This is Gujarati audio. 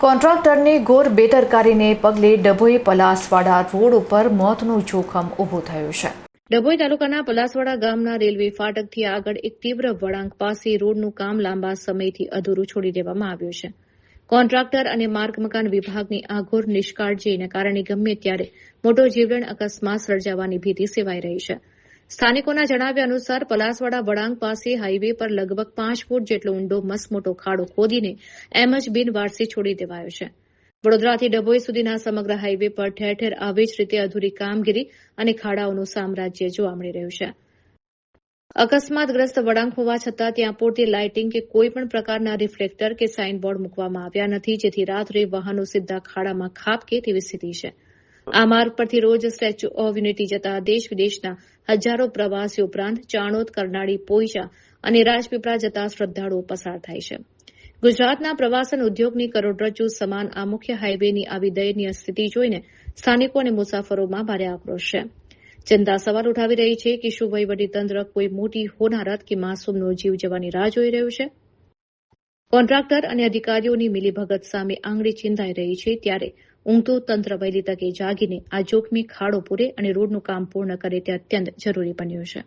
કોન્ટ્રાક્ટરની ઘોર બેદરકારીને પગલે ડભોઈ પલાસવાડા રોડ ઉપર મોતનું જોખમ ઊભું થયું છે. ડભોઈ તાલુકાના પલાસવાડા ગામના રેલવે ફાટકથી આગળ એક તીવ્ર વળાંક પાસે રોડનું કામ લાંબા સમયથી અધૂરું છોડી દેવામાં આવ્યું છે. કોન્ટ્રાક્ટર અને માર્ગ મકાન વિભાગની આ ઘોર નિષ્કાળજીને કારણે ગમે ત્યારે મોટો જીવલેણ અકસ્માત સર્જાવાની ભીતિ સેવાઈ રહી છે. સ્થાનિકોના જણાવ્યા અનુસાર પલાસવાડા વળાંક પાસે હાઇવે પર લગભગ 5 ફૂટ જેટલો ઊંડો મસમોટો ખાડો ખોદીને એમ જ બિનવારસી છોડી દેવાયો છે. વડોદરાથી ડભોઈ સુધીના સમગ્ર હાઇવે પર ઠેર ઠેર આવી જ રીતે અધૂરી કામગીરી અને ખાડાઓનું સામ્રાજ્ય જોવા મળી રહ્યું છે. અકસ્માતગ્રસ્ત વળાંક હોવા છતાં ત્યાં પૂરતી લાઇટિંગ કે કોઈપણ પ્રકારના રિફ્લેક્ટર કે સાઇનબોર્ડ મૂકવામાં આવ્યા નથી, જેથી રાત્રે વાહનો સીધા ખાડામાં ખાબકે તેવી સ્થિતિ છે. આ માર્ગ પરથી રોજ સ્ટેચ્યુ ઓફ યુનિટી જતા દેશ વિદેશના હજારો પ્રવાસીઓ ઉપરાંત ચાણોદ, કરનાળી, પોઈચા અને રાજપીપળા જતા શ્રદ્ધાળુઓ પસાર થાય છે. ગુજરાતના પ્રવાસન ઉદ્યોગની કરોડરજ્જુ સમાન આ મુખ્ય હાઇવેની આવી દયનીય સ્થિતિ જોઈને સ્થાનિકો અને મુસાફરોમાં ભારે આક્રોશ છે. જનતા સવાલ ઉઠાવી રહી છે કે શું વહીવટીતંત્ર કોઈ મોટી હોનારત કે માસૂમનો જીવ જવાની રાહ જોઈ રહ્યું છે? કોન્ટ્રાક્ટર અને અધિકારીઓની મિલીભગત સામે આંગળી ચીંધાઈ રહી છે, ત્યારે ઊંઘતું તંત્ર વહેલી તકે જાગીને આ જોખમી ખાડો પૂરે અને રોડનું કામ પૂર્ણ કરે તે અત્યંત જરૂરી બન્યું છે.